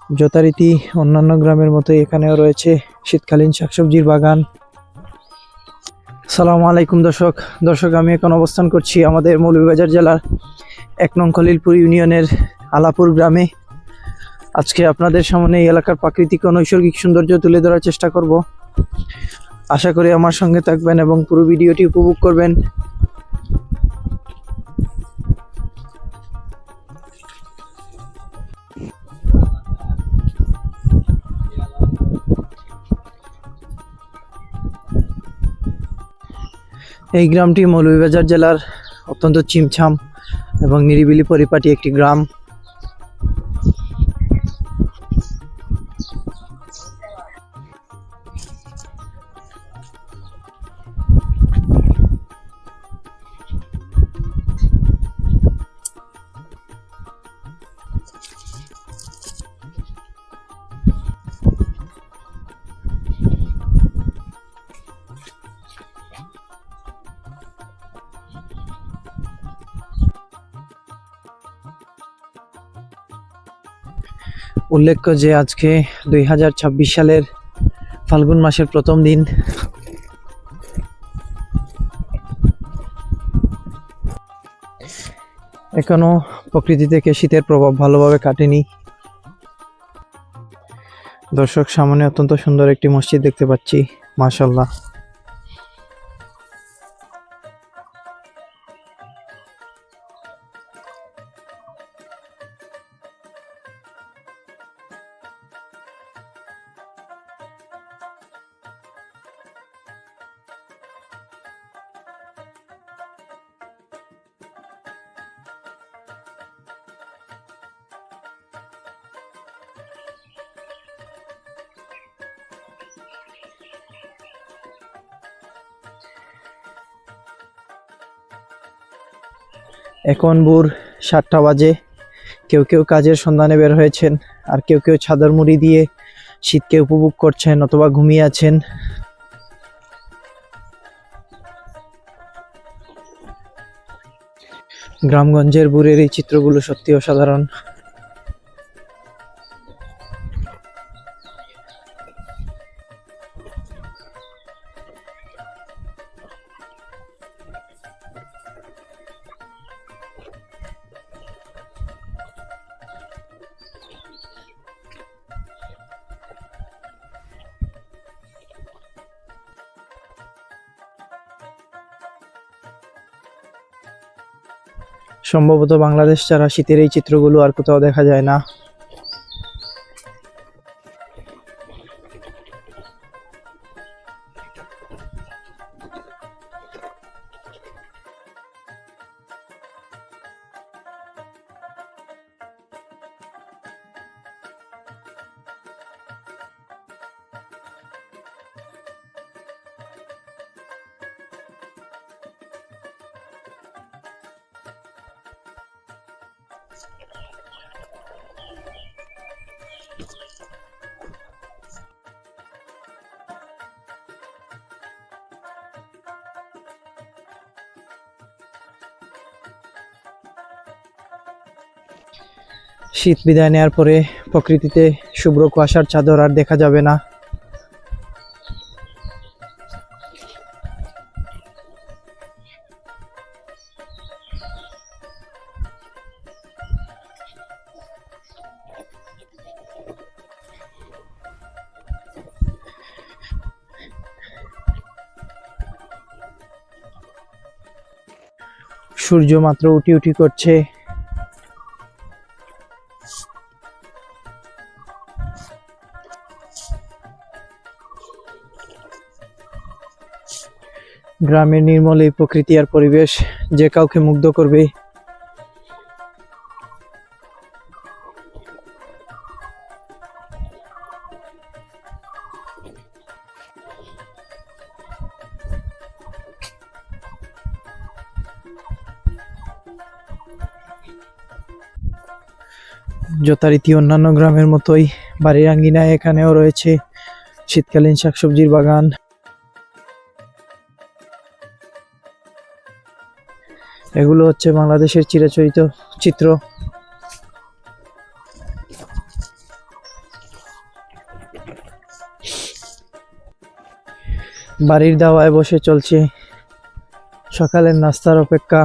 যথারীতি অন্যান্য গ্রামের মতোই এখানেও রয়েছে শীতকালীন শাকসবজির বাগান। আসসালামু আলাইকুম দর্শক, আমি এখন অবস্থান করছি আমাদের মৌলভীবাজার জেলার 1 নং খলিলপুর ইউনিয়নের আলাপুর গ্রামে। আজকে আপনাদের সামনে এই এলাকার প্রাকৃতিক ও নৈসর্গিক সৌন্দর্য তুলে ধরার চেষ্টা করব। আশা করি আমার সঙ্গে থাকবেন এবং পুরো ভিডিওটি উপভোগ করবেন। এই গ্রামটি মৌলভীবাজার জেলার অত্যন্ত চিমছাম এবং নিরিবিলি পরিপাটি একটি গ্রাম। উল্লেখ্য যে আজকে 2026 সালের ফাল্গুন মাসের প্রথম দিন। এখনো প্রকৃতি থেকে শীতের প্রভাব ভালোভাবে কাটেনি। দর্শক, সামনে অত্যন্ত সুন্দর একটি মসজিদ দেখতে পাচ্ছি, মাশাআল্লাহ। এখন ভোর 7টা বাজে। কেউ কেউ কাজের সন্ধানে বের হয়েছেন, আর কেউ কেউ চাদর মুড়ি দিয়ে শীতকে উপভোগ করছেন অথবা ঘুমিয়ে আছেন। গ্রামগঞ্জের ভোরের এই চিত্রগুলো সত্যি অসাধারণ। সম্ভবত বাংলাদেশ ছাড়া শীতের এই চিত্রগুলো আর কোথাও দেখা যায় না। শীত বিদায় নেওয়ার পরে প্রকৃতিতে শুভ্র কুয়াশার চাদর আর দেখা যাবে না। সূর্য মাত্র উঠি উঠি করছে। গ্রামের নির্মল এই প্রকৃতি আর পরিবেশ যে কাউকে মুগ্ধ করবে। যথারীতি অন্যান্য গ্রামের মতোই বাড়ির আঙ্গিনায় এখানেও রয়েছে শীতকালীন শাকসবজির বাগান। এগুলো হচ্ছে বাংলাদেশের চিরাচরিত চিত্র। বাড়ির দাওয়ায় বসে চলছে সকালের নাস্তার অপেক্ষা।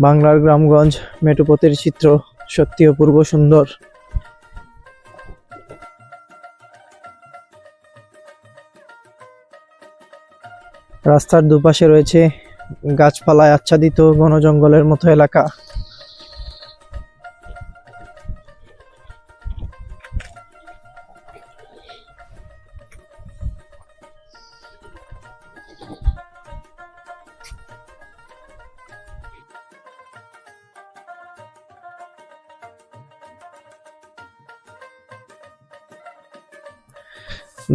বাংলার গ্রামগঞ্জ মেঠোপথের চিত্র সত্যি অপূর্ব সুন্দর। রাস্তার দুপাশে রয়েছে গাছপালায় আচ্ছাদিত ঘন জঙ্গলের মতো এলাকা।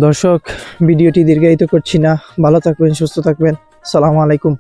দর্শক, ভিডিওটি দীর্ঘায়িত করছি না, ভালো থাকবেন, সুস্থ থাকবেন। আসসালামু আলাইকুম।